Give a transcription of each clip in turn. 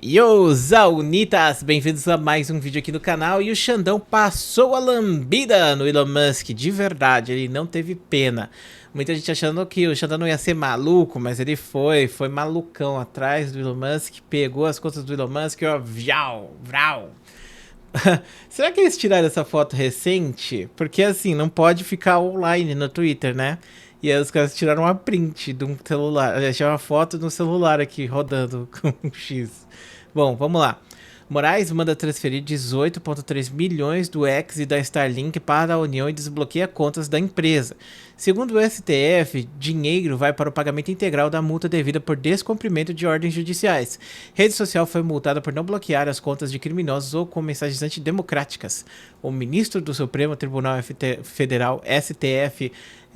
Yo, Zaunitas! Bem-vindos a mais um vídeo aqui no canal. E o Xandão passou a lambida no Elon Musk, de verdade, ele não teve pena. Muita gente achando que o Xandão não ia ser maluco, mas ele foi malucão atrás do Elon Musk, pegou as contas do Elon Musk, ó, vrau, vrau. Será que eles tiraram essa foto recente? Porque assim, não pode ficar online no Twitter, né? E aí os caras tiraram uma print de um celular, tinha uma foto no celular aqui rodando com um X. Bom, vamos lá. Moraes manda transferir 18,3 milhões do X e da Starlink para a União e desbloqueia contas da empresa. Segundo o STF, dinheiro vai para o pagamento integral da multa devida por descumprimento de ordens judiciais. Rede social foi multada por não bloquear as contas de criminosos ou com mensagens antidemocráticas. O ministro do Supremo Tribunal Federal, STF,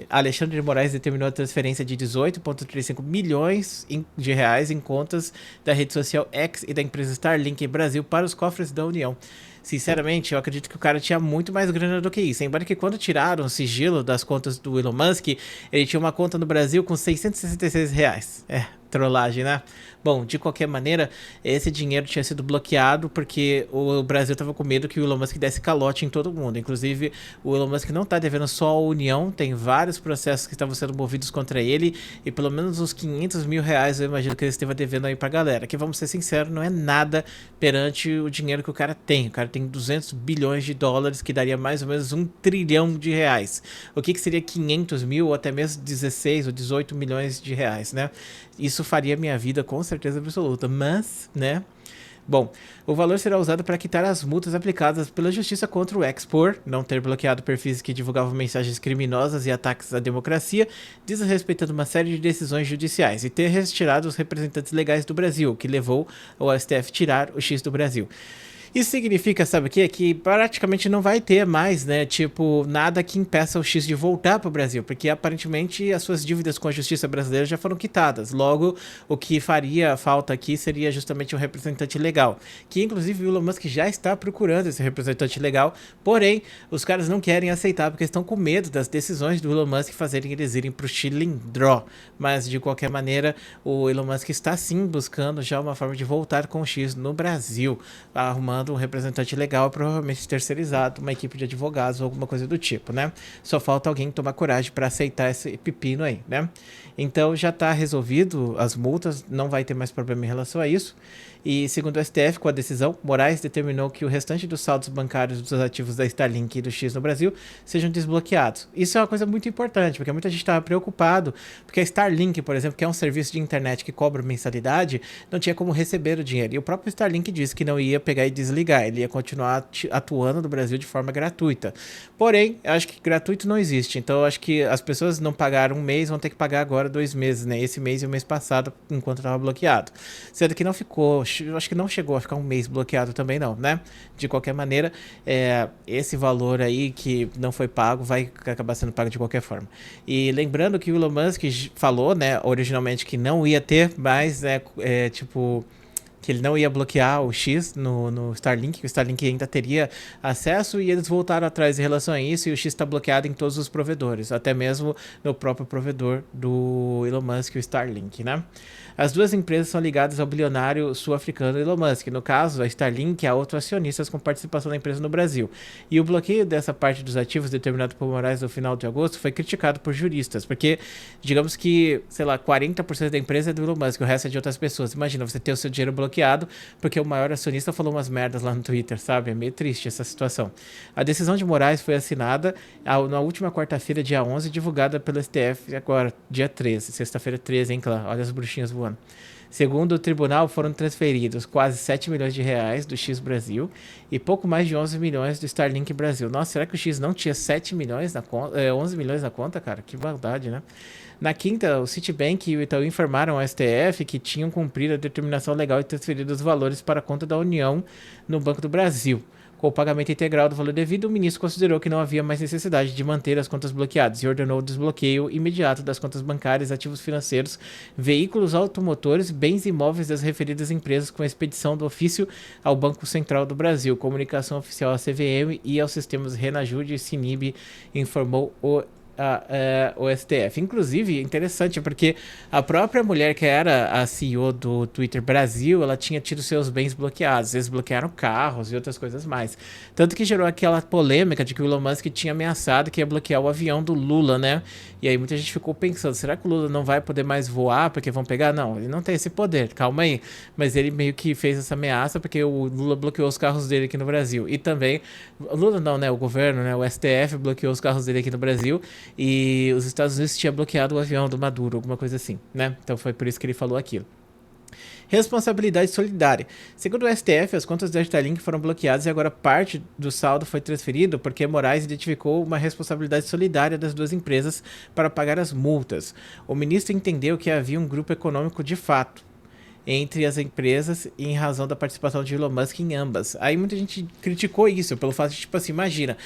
Alexandre de Moraes, determinou a transferência de 18,35 milhões de reais em contas da rede social X e da empresa Starlink Brasil para os cofres da União. Sinceramente, eu acredito que o cara tinha muito mais grana do que isso. Embora que quando tiraram o sigilo das contas do Elon Musk, ele tinha uma conta no Brasil com 666 reais. Trollagem, né? Bom, de qualquer maneira, esse dinheiro tinha sido bloqueado porque o Brasil estava com medo que o Elon Musk desse calote em todo mundo. Inclusive, o Elon Musk não está devendo só a União, tem vários processos que estavam sendo movidos contra ele e pelo menos uns 500 mil reais eu imagino que ele esteve devendo aí pra galera. Que vamos ser sinceros, não é nada perante o dinheiro que o cara tem. O cara tem 200 bilhões de dólares, que daria mais ou menos 1 trilhão de reais. O que seria 500 mil ou até mesmo 16 ou 18 milhões de reais, né? Isso faria minha vida com certeza absoluta, mas, né? Bom, o valor será usado para quitar as multas aplicadas pela justiça contra o X por não ter bloqueado perfis que divulgavam mensagens criminosas e ataques à democracia, desrespeitando uma série de decisões judiciais, e ter retirado os representantes legais do Brasil, que levou ao STF tirar o X do Brasil. Isso significa, sabe o quê? Que praticamente não vai ter mais, né, tipo, nada que impeça o X de voltar para o Brasil, porque aparentemente as suas dívidas com a justiça brasileira já foram quitadas. Logo, o que faria falta aqui seria justamente um representante legal, que inclusive o Elon Musk já está procurando esse representante legal, porém, os caras não querem aceitar porque estão com medo das decisões do Elon Musk fazerem eles irem para o Chilindró. Mas, de qualquer maneira, o Elon Musk está sim buscando já uma forma de voltar com o X no Brasil, arrumando um representante legal, provavelmente terceirizado, uma equipe de advogados ou alguma coisa do tipo, né? Só falta alguém tomar coragem para aceitar esse pepino aí, né? Então já está resolvido as multas, não vai ter mais problema em relação a isso. E segundo o STF, com a decisão, Moraes determinou que o restante dos saldos bancários dos ativos da Starlink e do X no Brasil sejam desbloqueados. Isso é uma coisa muito importante, porque muita gente estava preocupado, porque a Starlink, por exemplo, que é um serviço de internet que cobra mensalidade, não tinha como receber o dinheiro. E o próprio Starlink disse que não ia pegar e desligar, ele ia continuar atuando no Brasil de forma gratuita. Porém, eu acho que gratuito não existe, então eu acho que as pessoas não pagaram um mês, vão ter que pagar agora 2 meses, né? Esse mês e o mês passado, enquanto estava bloqueado. Sendo que não ficou, eu acho que não chegou a ficar um mês bloqueado também não, né? De qualquer maneira, esse valor aí que não foi pago vai acabar sendo pago de qualquer forma. E lembrando que o Elon Musk falou, né, originalmente que não ia ter mais, né, tipo, que ele não ia bloquear o X no Starlink, que o Starlink ainda teria acesso, e eles voltaram atrás em relação a isso, e o X está bloqueado em todos os provedores, até mesmo no próprio provedor do Elon Musk, o Starlink, né? As duas empresas são ligadas ao bilionário sul-africano Elon Musk. No caso, a Starlink é outro acionista com participação da empresa no Brasil. E o bloqueio dessa parte dos ativos determinado por Moraes no final de agosto foi criticado por juristas, porque, digamos que, sei lá, 40% da empresa é do Elon Musk, o resto é de outras pessoas. Imagina, você ter o seu dinheiro bloqueado porque o maior acionista falou umas merdas lá no Twitter, sabe? É meio triste essa situação. A decisão de Moraes foi assinada na última quarta-feira, dia 11, divulgada pelo STF agora, dia 13, sexta-feira 13, hein, clã? Olha as bruxinhas voando. Segundo o tribunal, foram transferidos quase 7 milhões de reais do X Brasil e pouco mais de 11 milhões do Starlink Brasil. Nossa, será que o X não tinha 7 milhões na conta, 11 milhões na conta, cara? Que maldade, né? Na quinta, o Citibank e o Itaú informaram ao STF que tinham cumprido a determinação legal e transferido os valores para a conta da União no Banco do Brasil. Com o pagamento integral do valor devido, o ministro considerou que não havia mais necessidade de manter as contas bloqueadas e ordenou o desbloqueio imediato das contas bancárias, ativos financeiros, veículos automotores, bens imóveis das referidas empresas com a expedição do ofício ao Banco Central do Brasil, comunicação oficial à CVM e aos sistemas Renajude e Sinib, informou o o STF. Inclusive, interessante, porque a própria mulher que era a CEO do Twitter Brasil, ela tinha tido seus bens bloqueados. Eles bloquearam carros e outras coisas mais. Tanto que gerou aquela polêmica de que o Elon Musk tinha ameaçado que ia bloquear o avião do Lula, né? E aí muita gente ficou pensando, será que o Lula não vai poder mais voar porque vão pegar? Não, ele não tem esse poder, calma aí. Mas ele meio que fez essa ameaça porque o Lula bloqueou os carros dele aqui no Brasil. E também, o Lula não, né? O governo, né? O STF bloqueou os carros dele aqui no Brasil. E os Estados Unidos tinham bloqueado o avião do Maduro, alguma coisa assim, né? Então foi por isso que ele falou aquilo. Responsabilidade solidária. Segundo o STF, as contas da Starlink foram bloqueadas e agora parte do saldo foi transferido porque Moraes identificou uma responsabilidade solidária das duas empresas para pagar as multas. O ministro entendeu que havia um grupo econômico de fato entre as empresas em razão da participação de Elon Musk em ambas. Aí muita gente criticou isso pelo fato de, tipo assim, imagina,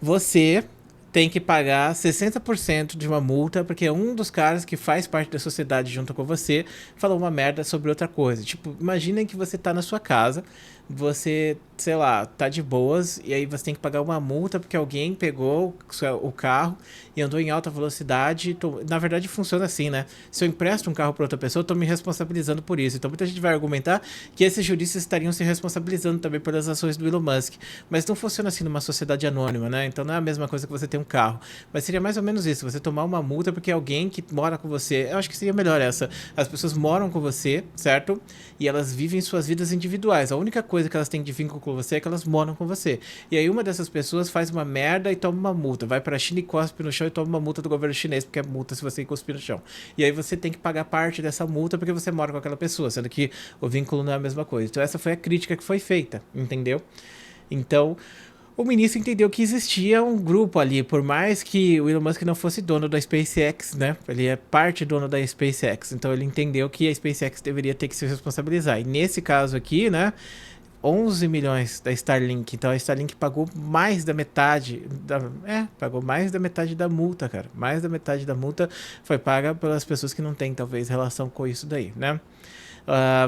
você tem que pagar 60% de uma multa porque um dos caras que faz parte da sociedade junto com você falou uma merda sobre outra coisa. Tipo, imaginem que você tá na sua casa, você, sei lá, tá de boas e aí você tem que pagar uma multa porque alguém pegou o carro e andou em alta velocidade. Na verdade, funciona assim, né? Se eu empresto um carro para outra pessoa, eu tô me responsabilizando por isso. Então, muita gente vai argumentar que esses juristas estariam se responsabilizando também pelas ações do Elon Musk. Mas não funciona assim numa sociedade anônima, né? Então, não é a mesma coisa que você ter um carro. Mas seria mais ou menos isso. Você tomar uma multa porque alguém que mora com você... Eu acho que seria melhor essa. As pessoas moram com você, certo? E elas vivem suas vidas individuais. A única coisa que elas têm de vínculo com você é que elas moram com você. E aí uma dessas pessoas faz uma merda e toma uma multa. Vai pra China e cospe no chão e toma uma multa do governo chinês, porque é multa se você cuspir no chão. E aí você tem que pagar parte dessa multa porque você mora com aquela pessoa, sendo que o vínculo não é a mesma coisa. Então essa foi a crítica que foi feita, entendeu? Então... o ministro entendeu que existia um grupo ali, por mais que o Elon Musk não fosse dono da SpaceX, né? Ele é parte dono da SpaceX, então ele entendeu que a SpaceX deveria ter que se responsabilizar. E nesse caso aqui, né? 11 milhões da Starlink. Então a Starlink pagou mais da metade pagou mais da metade da multa, cara. Mais da metade da multa foi paga pelas pessoas que não têm, talvez, relação com isso daí, né?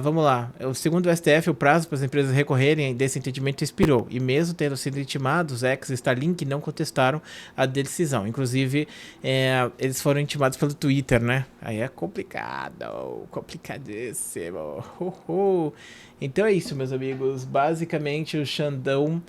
Vamos lá. Segundo o STF, o prazo para as empresas recorrerem desse entendimento expirou. E mesmo tendo sido intimados, X e Starlink não contestaram a decisão. Inclusive, eles foram intimados pelo Twitter, né? Aí é complicado. Complicadíssimo. Então é isso, meus amigos. Basicamente, o Xandão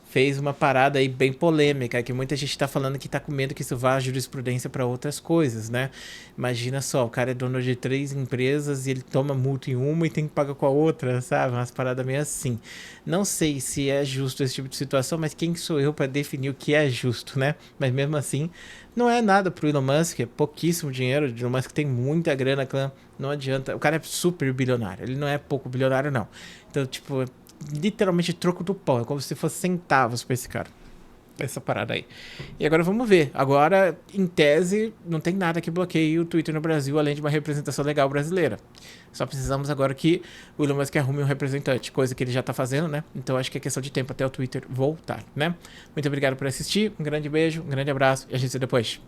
fez uma parada aí bem polêmica, que muita gente tá falando que tá com medo que isso vá a jurisprudência para outras coisas, né? Imagina só, o cara é dono de 3 empresas e ele toma multa em uma e tem que pagar com a outra, sabe? Umas paradas meio assim. Não sei se é justo esse tipo de situação, mas quem sou eu para definir o que é justo, né? Mas mesmo assim, não é nada pro Elon Musk, é pouquíssimo dinheiro. O Elon Musk tem muita grana, não adianta. O cara é super bilionário, ele não é pouco bilionário, não. Então, tipo, literalmente troco do pão. É como se fosse centavos pra esse cara. Essa parada aí. E agora vamos ver. Agora, em tese, não tem nada que bloqueie o Twitter no Brasil, além de uma representação legal brasileira. Só precisamos agora que o Elon Musk arrume um representante, coisa que ele já tá fazendo, né? Então acho que é questão de tempo até o Twitter voltar, né? Muito obrigado por assistir, um grande beijo, um grande abraço e a gente se vê depois.